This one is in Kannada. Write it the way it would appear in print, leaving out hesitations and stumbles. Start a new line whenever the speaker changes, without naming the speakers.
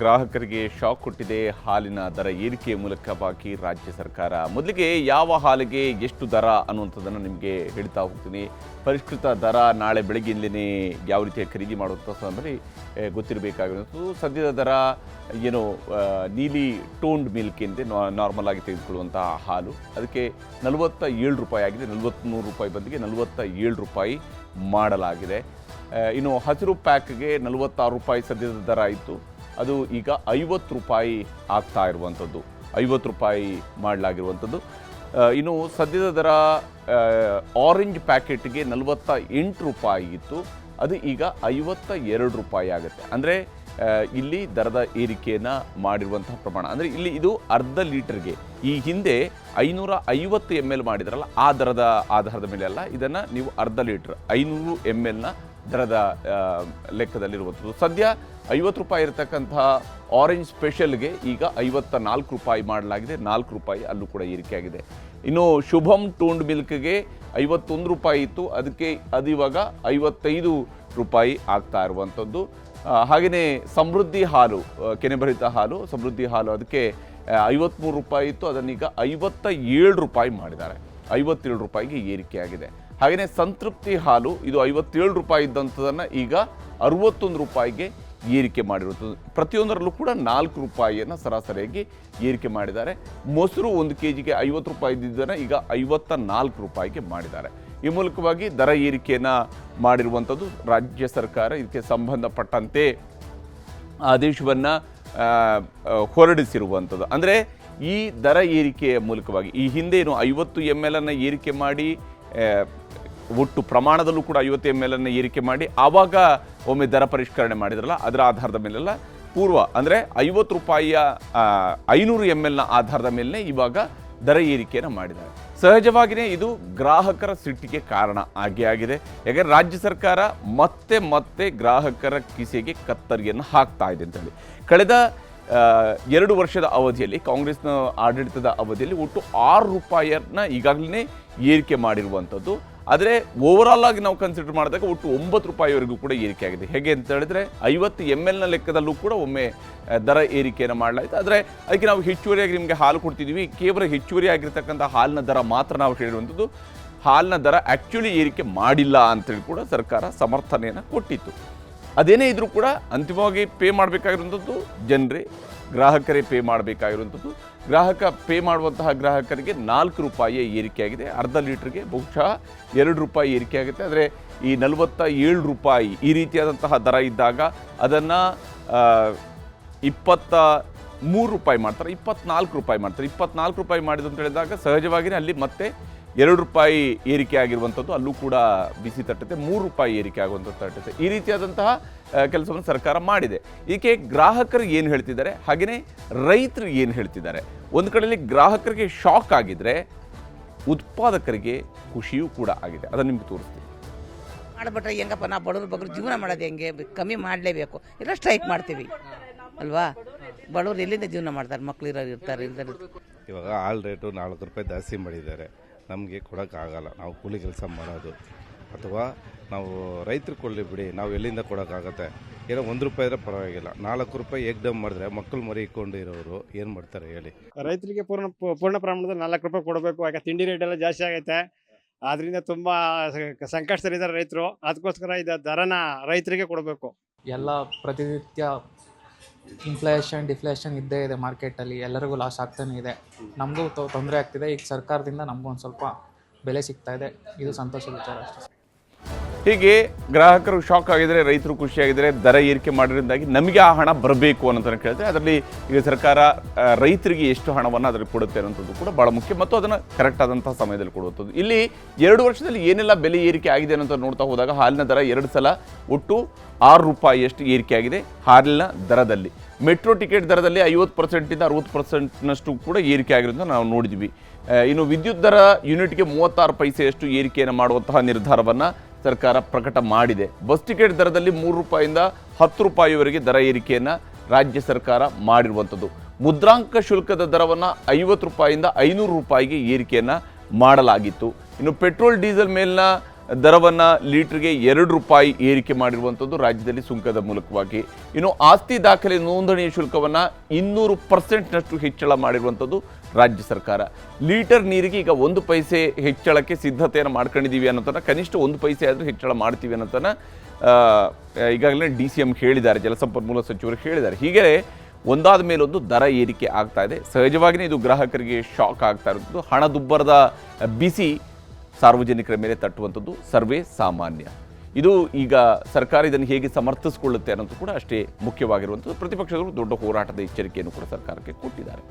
ಗ್ರಾಹಕರಿಗೆ ಶಾಕ್ ಕೊಟ್ಟಿದೆ ಹಾಲಿನ ದರ ಏರಿಕೆಯ ಮೂಲಕವಾಗಿ ರಾಜ್ಯ ಸರ್ಕಾರ. ಮೊದಲಿಗೆ ಯಾವ ಹಾಲಿಗೆ ಎಷ್ಟು ದರ ಅನ್ನುವಂಥದ್ದನ್ನು ನಿಮಗೆ ಹೇಳ್ತಾ ಹೋಗ್ತೀನಿ. ಪರಿಷ್ಕೃತ ದರ ನಾಳೆ ಬೆಳಗ್ಗಿಂದಲೇ ಯಾವ ರೀತಿಯ ಖರೀದಿ ಮಾಡುವಂಥ ಸಂದರ್ಭದಲ್ಲಿ ಗೊತ್ತಿರಬೇಕಾಗಿರುವಂಥದ್ದು. ಸದ್ಯದ ದರ ಏನು ನೀಲಿ ಟೋನ್ಡ್ ಮಿಲ್ಕ್ ಎಂದೇ ನಾರ್ಮಲ್ ಆಗಿ ತೆಗೆದುಕೊಳ್ಳುವಂತಹ ಹಾಲು, ಅದಕ್ಕೆ 47 ರೂಪಾಯಿ ಆಗಿದೆ. 43 ರೂಪಾಯಿ ಬದಲಿಗೆ 47 ರೂಪಾಯಿ ಮಾಡಲಾಗಿದೆ. ಇನ್ನು ಹಸಿರು ಪ್ಯಾಕ್ಗೆ 46 ರೂಪಾಯಿ ಸದ್ಯದ ದರ ಇತ್ತು, ಅದು ಈಗ 50 ರೂಪಾಯಿ ಆಗ್ತಾ ಇರುವಂಥದ್ದು, 50 ರೂಪಾಯಿ ಮಾಡಲಾಗಿರುವಂಥದ್ದು. ಇನ್ನು ಸದ್ಯದ ದರ ಆರೆಂಜ್ ಪ್ಯಾಕೆಟ್ಗೆ 48 ರೂಪಾಯಿ ಇತ್ತು, ಅದು ಈಗ 52 ರೂಪಾಯಿ ಆಗುತ್ತೆ. ಅಂದರೆ ಇಲ್ಲಿ ದರದ ಏರಿಕೆಯನ್ನು ಮಾಡಿರುವಂತಹ ಪ್ರಮಾಣ. ಅಂದರೆ ಇಲ್ಲಿ ಇದು ಅರ್ಧ ಲೀಟರ್ಗೆ, ಈ ಹಿಂದೆ 550 ml ಮಾಡಿದ್ರಲ್ಲ ಆ ದರದ ಆಧಾರದ ಮೇಲೆ ಅಲ್ಲ, ಇದನ್ನು ನೀವು ಅರ್ಧ ಲೀಟ್ರ್ 500 mlನ ದರದ ಲೆಕ್ಕದಲ್ಲಿರುವಂಥದ್ದು. ಸದ್ಯ 50 ರೂಪಾಯಿ ಇರತಕ್ಕಂತಹ ಆರೆಂಜ್ ಸ್ಪೆಷಲ್ಗೆ ಈಗ 54 ರೂಪಾಯಿ ಮಾಡಲಾಗಿದೆ, 4 ರೂಪಾಯಿ ಅಲ್ಲೂ ಕೂಡ ಏರಿಕೆಯಾಗಿದೆ. ಇನ್ನು ಶುಭಂ ಟೋನ್ಡ್ ಮಿಲ್ಕ್ಗೆ 51 ರೂಪಾಯಿ ಇತ್ತು, ಅದು ಇವಾಗ 55 ರೂಪಾಯಿ ಆಗ್ತಾ ಇರುವಂಥದ್ದು. ಹಾಗೆಯೇ ಸಮೃದ್ಧಿ ಹಾಲು, ಕೆನೆಭರಿತ ಹಾಲು ಸಮೃದ್ಧಿ ಹಾಲು, ಅದಕ್ಕೆ 53 ರೂಪಾಯಿ ಇತ್ತು, ಅದನ್ನೀಗ 57 ರೂಪಾಯಿ ಮಾಡಿದ್ದಾರೆ, 57 ರೂಪಾಯಿಗೆ ಏರಿಕೆಯಾಗಿದೆ. ಹಾಗೆಯೇ ಸಂತೃಪ್ತಿ ಹಾಲು, ಇದು 57 ರೂಪಾಯಿ ಇದ್ದಂಥದ್ದನ್ನು ಈಗ 61 ರೂಪಾಯಿಗೆ ಏರಿಕೆ ಮಾಡಿರುತ್ತದೆ. ಪ್ರತಿಯೊಂದರಲ್ಲೂ ಕೂಡ 4 ರೂಪಾಯಿಯನ್ನು ಸರಾಸರಿಯಾಗಿ ಏರಿಕೆ ಮಾಡಿದ್ದಾರೆ. ಮೊಸರು 1 kgಗೆ 50 ರೂಪಾಯಿ ಇದ್ದಿದ್ದನ್ನು ಈಗ 54 ರೂಪಾಯಿಗೆ ಮಾಡಿದ್ದಾರೆ. ಈ ಮೂಲಕವಾಗಿ ದರ ಏರಿಕೆಯನ್ನು ಮಾಡಿರುವಂಥದ್ದು ರಾಜ್ಯ ಸರ್ಕಾರ. ಇದಕ್ಕೆ ಸಂಬಂಧಪಟ್ಟಂತೆ ಆದೇಶವನ್ನು ಹೊರಡಿಸಿರುವಂಥದ್ದು. ಅಂದರೆ ಈ ದರ ಏರಿಕೆಯ ಮೂಲಕವಾಗಿ ಈ ಹಿಂದೆ ಏನು 50 ml ಅನ್ನು ಏರಿಕೆ ಮಾಡಿ, ಒಟ್ಟು ಪ್ರಮಾಣದಲ್ಲೂ ಕೂಡ 50 ml ಅನ್ನು ಏರಿಕೆ ಮಾಡಿ ಆವಾಗ ಒಮ್ಮೆ ದರ ಪರಿಷ್ಕರಣೆ ಮಾಡಿದ್ರಲ್ಲ, ಅದರ ಆಧಾರದ ಮೇಲೆಲ್ಲ ಪೂರ್ವ ಅಂದರೆ 50 ರೂಪಾಯಿಯ 500 mlನ ಆಧಾರದ ಮೇಲೆ ಇವಾಗ ದರ ಏರಿಕೆಯನ್ನು ಮಾಡಿದ್ದಾರೆ. ಸಹಜವಾಗಿಯೇ ಇದು ಗ್ರಾಹಕರ ಸಿಟ್ಟಿಗೆ ಕಾರಣ ಆಗಿದೆ. ಯಾಕಂದರೆ ರಾಜ್ಯ ಸರ್ಕಾರ ಮತ್ತೆ ಗ್ರಾಹಕರ ಕಿಸೆಗೆ ಕತ್ತರಿಯನ್ನು ಹಾಕ್ತಾ ಇದೆ ಅಂತೇಳಿ. ಕಳೆದ 2 ವರ್ಷದ ಅವಧಿಯಲ್ಲಿ, ಕಾಂಗ್ರೆಸ್ನ ಆಡಳಿತದ ಅವಧಿಯಲ್ಲಿ ಒಟ್ಟು 6 ರೂಪಾಯಿಯನ್ನು ಈಗಾಗಲೇ ಏರಿಕೆ ಮಾಡಿರುವಂಥದ್ದು. ಆದರೆ ಓವರಾಲ್ ಆಗಿ ನಾವು ಕನ್ಸಿಡರ್ ಮಾಡಿದಾಗ ಒಟ್ಟು 9 ರೂಪಾಯಿವರೆಗೂ ಕೂಡ ಏರಿಕೆ ಆಗಿದೆ. ಹೇಗೆ ಅಂತ ಹೇಳಿದ್ರೆ 50 mlನ ಲೆಕ್ಕದಲ್ಲೂ ಕೂಡ ಒಮ್ಮೆ ದರ ಏರಿಕೆಯನ್ನು ಮಾಡಲಾಯಿತು. ಆದರೆ ಅದಕ್ಕೆ ನಾವು ಹೆಚ್ಚುವರಿಯಾಗಿ ನಿಮಗೆ ಹಾಲು ಕೊಡ್ತಿದ್ದೀವಿ, ಕೇವಲ ಹೆಚ್ಚುವರಿ ಆಗಿರ್ತಕ್ಕಂಥ ಹಾಲಿನ ದರ ಮಾತ್ರ ನಾವು ಹೇಳಿರುವಂಥದ್ದು. ಹಾಲಿನ ದರ ಆ್ಯಕ್ಚುಲಿ ಏರಿಕೆ ಮಾಡಿಲ್ಲ ಅಂತೇಳಿ ಕೂಡ ಸರ್ಕಾರ ಸಮರ್ಥನೆಯನ್ನು ಕೊಟ್ಟಿತ್ತು. ಅದೇನೇ ಇದ್ರೂ ಕೂಡ ಅಂತಿಮವಾಗಿ ಪೇ ಮಾಡಬೇಕಾಗಿರುವಂಥದ್ದು ಜನರೇ, ಗ್ರಾಹಕರೇ ಪೇ ಮಾಡಬೇಕಾಗಿರುವಂಥದ್ದು. ಪೇ ಮಾಡುವಂತಹ ಗ್ರಾಹಕರಿಗೆ 4 ರೂಪಾಯಿಯ ಏರಿಕೆಯಾಗಿದೆ. ಅರ್ಧ ಲೀಟ್ರಿಗೆ ಬಹುಶಃ 2 ರೂಪಾಯಿ ಏರಿಕೆ ಆಗುತ್ತೆ. ಆದರೆ ಈ 47 ರೂಪಾಯಿ ಈ ರೀತಿಯಾದಂತಹ ದರ ಇದ್ದಾಗ ಅದನ್ನು 23 ರೂಪಾಯಿ ಮಾಡ್ತಾರೆ, 24 ರೂಪಾಯಿ ಮಾಡ್ತಾರೆ. 24 ರೂಪಾಯಿ ಮಾಡಿದ್ದು ಅಂತ ಹೇಳಿದಾಗ ಸಹಜವಾಗಿಯೇ ಅಲ್ಲಿ ಮತ್ತೆ 2 ರೂಪಾಯಿ ಏರಿಕೆ ಆಗಿರುವಂಥದ್ದು ಅಲ್ಲೂ ಕೂಡ ಬಿಸಿ ತಟ್ಟುತ್ತೆ, 3 ರೂಪಾಯಿ ಏರಿಕೆ ಆಗುವಂಥದ್ದು ತಟ್ಟುತ್ತೆ. ಈ ರೀತಿಯಾದಂತಹ ಕೆಲಸವನ್ನು ಸರ್ಕಾರ ಮಾಡಿದೆ. ಇದಕ್ಕೆ ಗ್ರಾಹಕರು ಏನು ಹೇಳ್ತಿದ್ದಾರೆ, ಹಾಗೆಯೇ ರೈತರು ಏನು ಹೇಳ್ತಿದ್ದಾರೆ. ಒಂದು ಕಡೆಯಲ್ಲಿ ಗ್ರಾಹಕರಿಗೆ ಶಾಕ್ ಆಗಿದ್ರೆ ಉತ್ಪಾದಕರಿಗೆ ಖುಷಿಯೂ ಕೂಡ ಆಗಿದೆ. ಅದನ್ನು ನಿಮ್ಗೆ ತೋರಿಸ್ತೀನಿ.
ಮಾಡಿಬಿಟ್ರೆ ಹೆಂಗಪ್ಪ, ನಾವು ಬಡವ್ರ ಬಗ್ಗೆ ಜೀವನ ಮಾಡೋದು ಹೆಂಗೆ, ಕಮ್ಮಿ ಮಾಡಲೇಬೇಕು, ಎಲ್ಲ ಸ್ಟ್ರೈಕ್ ಮಾಡ್ತೀವಿ ಅಲ್ವಾ. ಬಡವ್ರು ಎಲ್ಲಿಂದ ಜೀವನ ಮಾಡ್ತಾರೆ, ಮಕ್ಳು ಇರ್ತಾರೆ ಇಲ್ದಾರೆ.
ಇವಾಗ ಹಾಲು ರೇಟು 4 ರೂಪಾಯಿ ಜಾಸ್ತಿ ಮಾಡಿದ್ದಾರೆ, ನಮಗೆ ಕೊಡೋಕ್ಕಾಗಲ್ಲ. ನಾವು ಕೂಲಿ ಕೆಲಸ ಮಾಡೋದು, ಅಥವಾ ನಾವು ರೈತರು ಕೊಳ್ಳಿ ಬಿಡಿ, ನಾವು ಎಲ್ಲಿಂದ ಕೊಡೋಕ್ಕಾಗತ್ತೆ. ಏನೋ 1 ರೂಪಾಯಿ ಇದ್ರೆ ಪರವಾಗಿಲ್ಲ, 4 ರೂಪಾಯಿ ಏಕ್ದಮ್ ಮಾಡಿದ್ರೆ ಮಕ್ಕಳು ಮರಿ ಇಟ್ಕೊಂಡು ಇರೋರು ಏನು ಮಾಡ್ತಾರೆ ಹೇಳಿ.
ರೈತರಿಗೆ ಪೂರ್ಣ ಪ್ರಮಾಣದಲ್ಲಿ 4 ರೂಪಾಯಿ ಕೊಡಬೇಕು. ಯಾಕೆ ತಿಂಡಿ ರೇಟ್ ಎಲ್ಲ ಜಾಸ್ತಿ ಆಗೈತೆ, ಆದ್ರಿಂದ ತುಂಬ ಸಂಕಷ್ಟದಲ್ಲಿದ್ದಾರೆ ರೈತರು. ಅದಕ್ಕೋಸ್ಕರ ಇದು ದರನ ರೈತರಿಗೆ ಕೊಡಬೇಕು.
ಎಲ್ಲ ಪ್ರತಿನಿತ್ಯ ಇನ್ಫ್ಲೇಷನ್ ಡಿಫ್ಲೇಷನ್ ಇದ್ದೇ ಇದೆ ಮಾರ್ಕೆಟಲ್ಲಿ, ಎಲ್ಲರಿಗೂ ಲಾಸ್ ಆಗ್ತಾನೆ ಇದೆ. ನಮಗೂ ತೊಂದರೆ ಆಗ್ತಿದೆ. ಈಗ ಸರ್ಕಾರದಿಂದ ನಮಗೂ ಒಂದು ಸ್ವಲ್ಪ ಬೆಲೆ ಸಿಗ್ತಾ ಇದೆ, ಇದು ಸಂತೋಷದ ವಿಚಾರ ಅಷ್ಟೇ.
ಹೀಗೆ ಗ್ರಾಹಕರು ಶಾಕ್ ಆಗಿದ್ದಾರೆ, ರೈತರು ಖುಷಿಯಾಗಿದ್ದಾರೆ. ದರ ಏರಿಕೆ ಮಾಡಿರೋದಾಗಿ ನಮಗೆ ಆ ಹಣ ಬರಬೇಕು ಅನ್ನೋದನ್ನು ಕೇಳಿದ್ರೆ ಅದರಲ್ಲಿ ಈಗ ಸರ್ಕಾರ ರೈತರಿಗೆ ಎಷ್ಟು ಹಣವನ್ನು ಅದರಲ್ಲಿ ಕೊಡುತ್ತೆ ಅನ್ನೋಂಥದ್ದು ಕೂಡ ಭಾಳ ಮುಖ್ಯ, ಮತ್ತು ಅದನ್ನು ಕರೆಕ್ಟ್ ಆದಂಥ ಸಮಯದಲ್ಲಿ ಕೊಡುವಂಥದ್ದು. ಇಲ್ಲಿ 2 ವರ್ಷದಲ್ಲಿ ಏನೆಲ್ಲ ಬೆಲೆ ಏರಿಕೆ ಆಗಿದೆ ಅನ್ನೋಂಥ ನೋಡ್ತಾ ಹೋದಾಗ ಹಾಲಿನ ದರ 2 ಸಲ ಒಟ್ಟು 6 ರೂಪಾಯಿಯಷ್ಟು ಏರಿಕೆ ಆಗಿದೆ ಹಾಲಿನ ದರದಲ್ಲಿ. ಮೆಟ್ರೋ ಟಿಕೆಟ್ ದರದಲ್ಲಿ 50%ಇಂದ 60%ನಷ್ಟು ಕೂಡ ಏರಿಕೆ ಆಗಿರೋದನ್ನು ನಾವು ನೋಡಿದ್ವಿ. ಇನ್ನು ವಿದ್ಯುತ್ ದರ ಯೂನಿಟ್ಗೆ 36 ಪೈಸೆಯಷ್ಟು ಏರಿಕೆಯನ್ನು ಮಾಡುವಂತಹ ನಿರ್ಧಾರವನ್ನು ಸರ್ಕಾರ ಪ್ರಕಟ ಮಾಡಿದೆ. ಬಸ್ ಟಿಕೆಟ್ ದರದಲ್ಲಿ 3 ರೂಪಾಯಿಂದ 10 ರೂಪಾಯಿವರೆಗೆ ದರ ಏರಿಕೆಯನ್ನು ರಾಜ್ಯ ಸರ್ಕಾರ ಮಾಡಿರುವಂಥದ್ದು. ಮುದ್ರಾಂಕ ಶುಲ್ಕದ ದರವನ್ನು 50 ರೂಪಾಯಿಂದ 500 ರೂಪಾಯಿಗೆ ಏರಿಕೆಯನ್ನು ಮಾಡಲಾಗಿತ್ತು. ಇನ್ನು ಪೆಟ್ರೋಲ್ ಡೀಸೆಲ್ ಮೇಲಿನ ದರವನ್ನು ಲೀಟ್ರಿಗೆ 2 ರೂಪಾಯಿ ಏರಿಕೆ ಮಾಡಿರುವಂಥದ್ದು ರಾಜ್ಯದಲ್ಲಿ ಸುಂಕದ ಮೂಲಕವಾಗಿ. ಇನ್ನು ಆಸ್ತಿ ದಾಖಲೆ ನೋಂದಣಿ ಶುಲ್ಕವನ್ನು 200%ನಷ್ಟು ಹೆಚ್ಚಳ ಮಾಡಿರುವಂಥದ್ದು ರಾಜ್ಯ ಸರ್ಕಾರ. ಲೀಟರ್ ನೀರಿಗೆ ಈಗ 1 ಪೈಸೆ ಹೆಚ್ಚಳಕ್ಕೆ ಸಿದ್ಧತೆಯನ್ನು ಮಾಡ್ಕೊಂಡಿದ್ದೀವಿ ಅನ್ನೋದನ್ನು, ಕನಿಷ್ಠ 1 ಪೈಸೆ ಆದರೂ ಹೆಚ್ಚಳ ಮಾಡ್ತೀವಿ ಅನ್ನೋದನ್ನು ಈಗಾಗಲೇ DCM ಹೇಳಿದ್ದಾರೆ, ಜಲಸಂಪನ್ಮೂಲ ಸಚಿವರು ಹೇಳಿದ್ದಾರೆ. ಹೀಗೆ ಒಂದಾದ ಮೇಲೊಂದು ದರ ಏರಿಕೆ ಆಗ್ತಾ ಇದೆ. ಸಹಜವಾಗಿಯೇ ಇದು ಗ್ರಾಹಕರಿಗೆ ಶಾಕ್ ಆಗ್ತಾ ಇರುವಂಥದ್ದು. ಹಣದುಬ್ಬರದ ಬಿಸಿ ಸಾರ್ವಜನಿಕರ ಮೇಲೆ ತಟ್ಟುವಂಥದ್ದು ಸರ್ವೇ ಸಾಮಾನ್ಯ. ಇದು ಈಗ ಸರ್ಕಾರ ಇದನ್ನು ಹೇಗೆ ಸಮರ್ಥಿಸಿಕೊಳ್ಳುತ್ತೆ ಅನ್ನೋದು ಕೂಡ ಅಷ್ಟೇ ಮುಖ್ಯವಾಗಿರುವಂಥದ್ದು. ಪ್ರತಿಪಕ್ಷಗಳು ದೊಡ್ಡ ಹೋರಾಟದ ಎಚ್ಚರಿಕೆಯನ್ನು ಕೂಡ ಸರ್ಕಾರಕ್ಕೆ ಕೊಟ್ಟಿದ್ದಾರೆ.